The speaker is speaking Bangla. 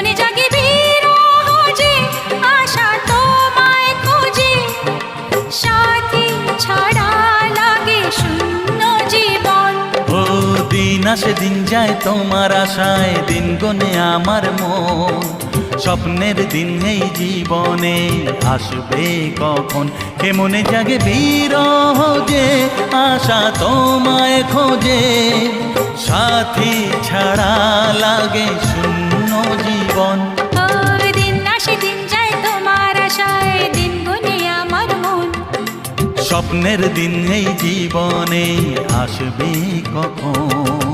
মনে জাগে বিরহ যে আশা তোমায় খোঁজে, সাথী ছাড়া লাগে শূন্য জীবন। ও দিন আসে দিন যায় তোমার আশায়, দিন গনে আমার মন। স্বপ্নের দিন এই জীবনে আসবে কখন, কে মনে জাগে বিরহ যে আশা তোমায় খোঁজে, সাথী ছাড়া লাগে শূন্য জীবন। ও দিন আসে দিন যায় তোমার আশায়, দিন গুনে আমার মন। স্বপ্নের দিন এই জীবনে আসবে কখন।